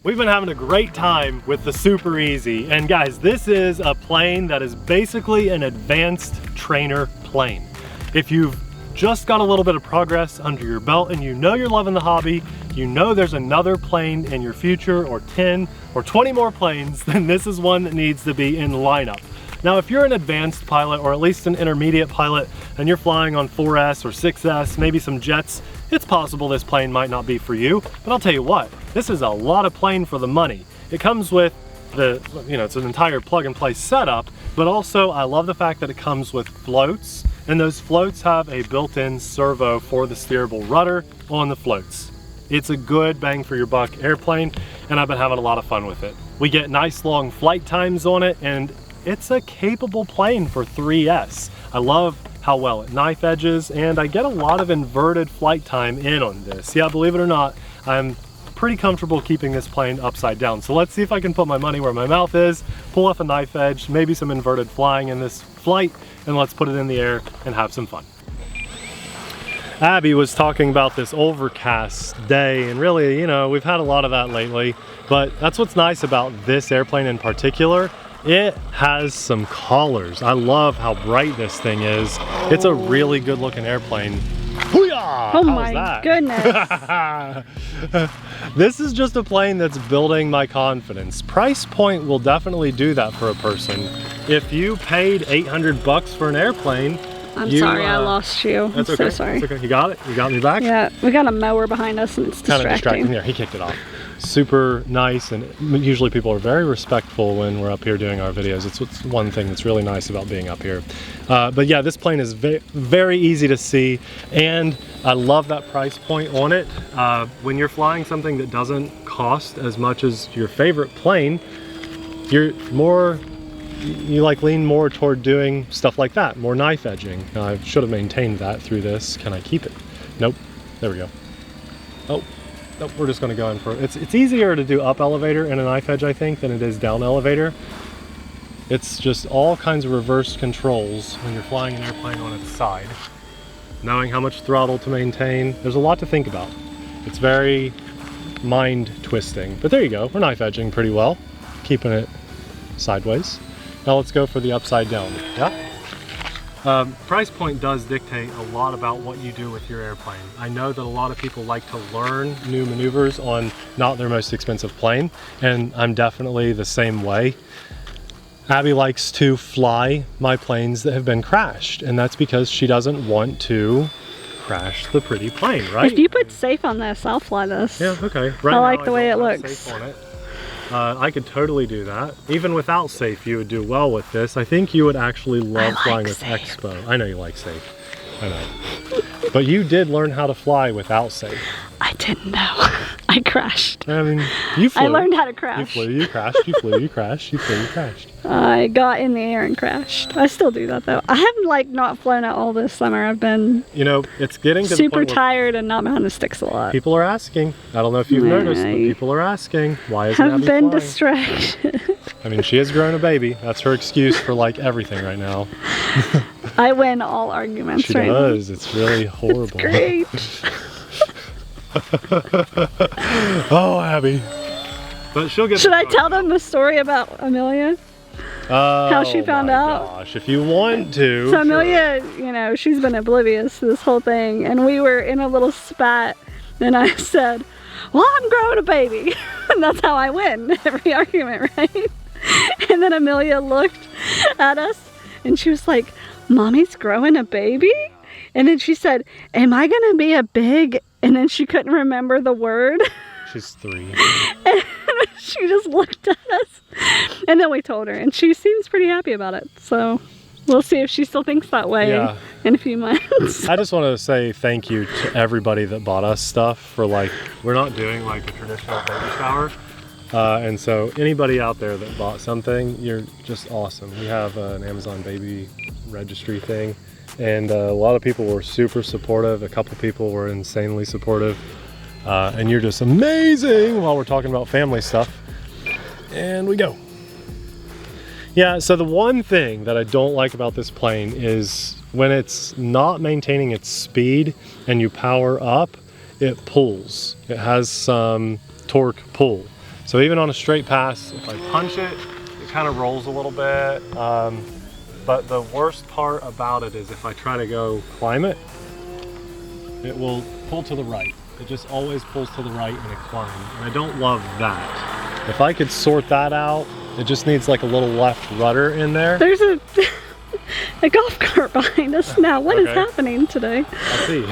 We've been having a great time with the Super EZ, and guys, this is a plane that is basically an advanced trainer plane. If you've just got a little bit of progress under your belt and you know you're loving the hobby, you know there's another plane in your future, or 10 or 20 more planes, then this is one that needs to be in lineup. Now, if you're an advanced pilot or at least an intermediate pilot and you're flying on 4S or 6S, maybe some jets, it's possible this plane might not be for you, but I'll tell you what, this is a lot of plane for the money. It comes with the, it's an entire plug and play setup, but also I love the fact that it comes with floats, and those floats have a built-in servo for the steerable rudder on the floats. It's a good bang for your buck airplane, and I've been having a lot of fun with it. We get nice long flight times on it, and it's a capable plane for 3S. I love how well it knife edges, and I get a lot of inverted flight time in on this. Yeah, believe it or not, I'm pretty comfortable keeping this plane upside down. So let's see if I can put my money where my mouth is, pull off a knife edge, maybe some inverted flying in this flight, and let's put it in the air and have some fun. Abby was talking about this overcast day, and really, we've had a lot of that lately, but that's what's nice about this airplane in particular. It has some colors. I love how bright this thing is. It's a really good looking airplane. Hoo-yah! Oh my goodness. This is just a plane that's building my confidence. Price point will definitely do that for a person. If you paid 800 bucks for an airplane, I'm sorry, I lost you. That's I'm okay. so sorry. That's okay. You got it? You got me back? Yeah, we got a mower behind us and it's distracting. Kind of distracting. There, he kicked it off. Super nice, and usually people are very respectful when we're up here doing our videos. It's one thing that's really nice about being up here. But yeah, this plane is very easy to see, and I love that price point on it. When you're flying something that doesn't cost as much as your favorite plane, you lean more toward doing stuff like that, more knife edging. Now, I should have maintained that through this. Can I keep it? Nope. There we go. Oh. Nope, we're just going to go in for it. It's easier to do up elevator in a knife edge, I think, than it is down elevator. It's just all kinds of reverse controls when you're flying an airplane on its side. Knowing how much throttle to maintain. There's a lot to think about. It's very mind twisting. But there you go, we're knife edging pretty well. Keeping it sideways. Now let's go for the upside down. Yeah? Price point does dictate a lot about what you do with your airplane. I know that a lot of people like to learn new maneuvers on not their most expensive plane, and I'm definitely the same way. Abby likes to fly my planes that have been crashed, and that's because she doesn't want to crash the pretty plane, right? If you put safe on this, I'll fly this. Yeah, okay. Right I like the way it looks. Safe on it. I could totally do that. Even without safe, you would do well with this. I think you would actually love flying with Expo. I know you like safe. I know. But you did learn how to fly without safe. I didn't know. I crashed. I mean, you flew. I learned how to crash. You flew, you crashed, you flew, you crashed, you flew, you crashed. I got in the air and crashed. I still do that though. I haven't not flown out all this summer. I've been it's getting to super the point tired and not behind the sticks a lot. People are asking. I don't know if you've noticed, but people are asking, why isn't Abby I've been flying? distracted. I mean, she has grown a baby. That's her excuse for everything right now. I win all arguments she right does. now. It's really horrible. It's great. Oh, Abby. But she'll get. Should I tell them the story about Amelia? How she found out? Gosh, if you want to. So Amelia, she's been oblivious to this whole thing, and we were in a little spat, and I said, well, I'm growing a baby. And that's how I win every argument, right? And then Amelia looked at us, and she was like, Mommy's growing a baby? And then she said, am I gonna be a big? And then she couldn't remember the word. She's 3. And she just looked at us. And then we told her, and she seems pretty happy about it. So we'll see if she still thinks that way in a few months. I just want to say thank you to everybody that bought us stuff for we're not doing a traditional baby shower. And so anybody out there that bought something, you're just awesome. We have an Amazon baby registry thing. And a lot of people were super supportive. A couple people were insanely supportive. And you're just amazing while we're talking about family stuff. And we go. Yeah, so the one thing that I don't like about this plane is when it's not maintaining its speed and you power up, it pulls. It has some torque pull. So even on a straight pass, if I punch it, it kind of rolls a little bit. But the worst part about it is if I try to go climb it, it will pull to the right. It just always pulls to the right in a climb, and I don't love that. If I could sort that out, it just needs like a little left rudder in there. There's a golf cart behind us now. What is happening today? I see.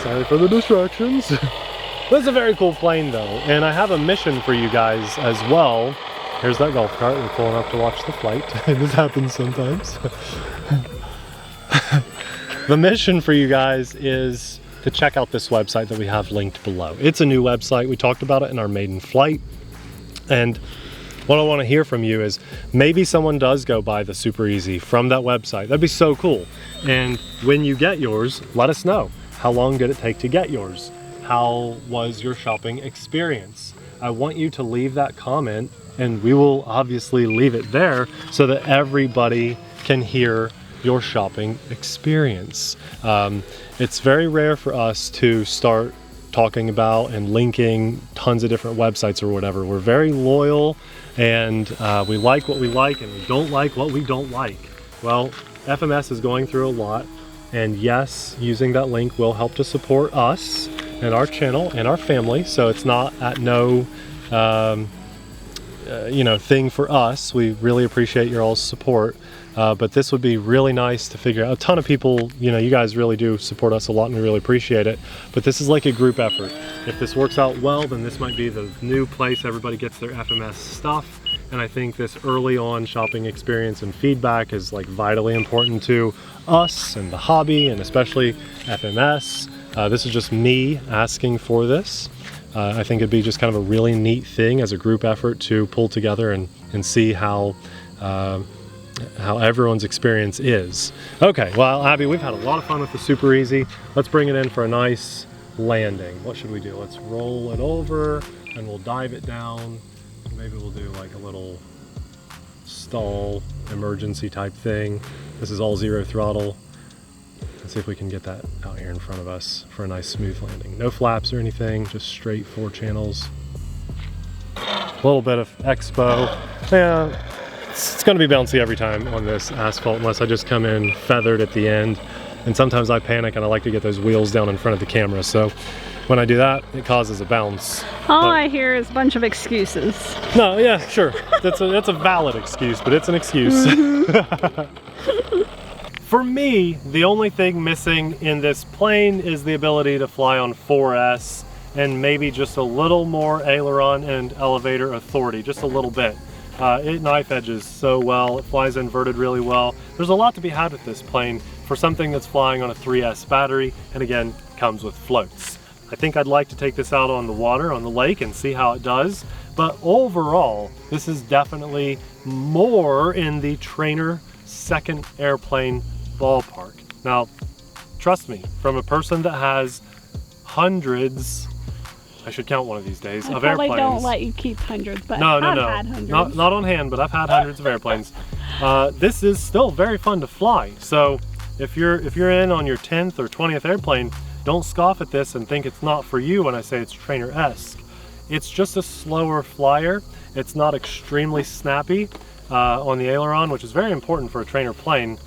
Sorry for the distractions. This is a very cool plane though, and I have a mission for you guys as well. Here's that golf cart. We're pulling up to watch the flight. This happens sometimes. The mission for you guys is to check out this website that we have linked below. It's a new website. We talked about it in our maiden flight. And what I want to hear from you is maybe someone does go buy the Super EZ from that website. That'd be so cool. And when you get yours, let us know. How long did it take to get yours? How was your shopping experience? I want you to leave that comment, and we will obviously leave it there so that everybody can hear your shopping experience. It's very rare for us to start talking about and linking tons of different websites or whatever. We're very loyal, and we like what we like, and we don't like what we don't like. Well, FMS is going through a lot, and yes, using that link will help to support us and our channel and our family, so it's not at no thing for us. We really appreciate your all's support. But this would be really nice to figure out. A ton of people, you guys really do support us a lot, and we really appreciate it. But this is like a group effort. If this works out well, then this might be the new place everybody gets their FMS stuff. And I think this early on shopping experience and feedback is like vitally important to us and the hobby, and especially FMS. This is just me asking for this. I think it'd be just kind of a really neat thing as a group effort to pull together and see how everyone's experience is. Okay, well, Abby, we've had a lot of fun with the Super EZ. Let's bring it in for a nice landing. What should we do? Let's roll it over and we'll dive it down. Maybe we'll do like a little stall emergency type thing. This is all zero throttle. Let's see if we can get that out here in front of us for a nice smooth landing. No flaps or anything, just straight 4 channels. A little bit of expo. Yeah, it's going to be bouncy every time on this asphalt unless I just come in feathered at the end. And sometimes I panic and I like to get those wheels down in front of the camera. So when I do that, it causes a bounce. All I hear is a bunch of excuses. No, yeah, sure. That's a valid excuse, but it's an excuse. For me, the only thing missing in this plane is the ability to fly on 4S and maybe just a little more aileron and elevator authority, just a little bit. It knife edges so well, it flies inverted really well. There's a lot to be had with this plane for something that's flying on a 3S battery, and again, comes with floats. I think I'd like to take this out on the water, on the lake, and see how it does. But overall, this is definitely more in the trainer second airplane ballpark. Now, trust me, from a person that has hundreds, I should count one of these days, of airplanes. I probably don't let you keep hundreds, but no, I've had hundreds. Not on hand, but I've had hundreds of airplanes. This is still very fun to fly. So if you're in on your 10th or 20th airplane, don't scoff at this and think it's not for you when I say it's trainer-esque. It's just a slower flyer. It's not extremely snappy on the aileron, which is very important for a trainer plane,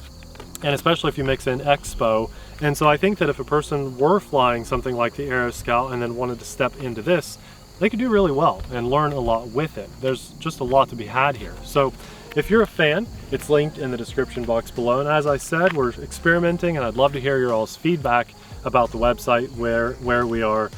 and especially if you mix in expo. And so I think that if a person were flying something like the Aero Scout and then wanted to step into this, they could do really well and learn a lot with it. There's just a lot to be had here. So if you're a fan, it's linked in the description box below. And as I said, we're experimenting, and I'd love to hear your all's feedback about the website where we are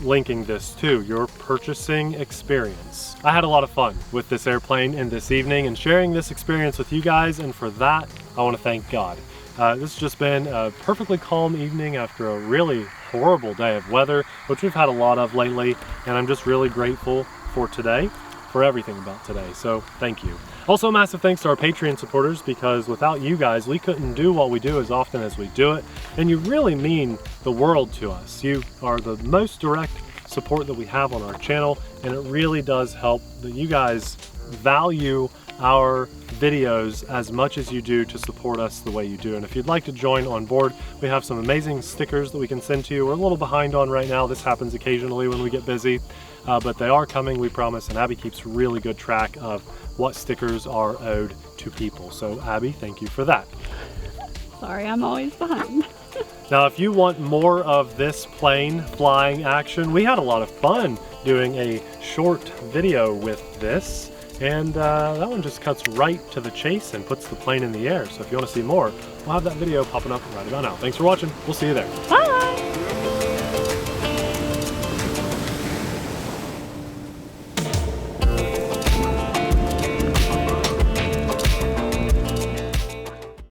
linking this to, your purchasing experience. I had a lot of fun with this airplane and this evening and sharing this experience with you guys, and for that, I want to thank God. This has just been a perfectly calm evening after a really horrible day of weather, which we've had a lot of lately, and I'm just really grateful for today, for everything about today, so thank you. Also, massive thanks to our Patreon supporters, because without you guys, we couldn't do what we do as often as we do it, and you really mean the world to us. You are the most direct support that we have on our channel, and it really does help that you guys value our videos as much as you do to support us the way you do. And if you'd like to join on board, we have some amazing stickers that we can send to you. We're a little behind on right now. This happens occasionally when we get busy. but they are coming, we promise, and Abby keeps really good track of what stickers are owed to people. So Abby, thank you for that. Sorry, I'm always behind. Now, if you want more of this plane flying action, we had a lot of fun doing a short video with this, and that one just cuts right to the chase and puts the plane in the air. So if you want to see more, we'll have that video popping up right about now. Thanks for watching. We'll see you there. Bye!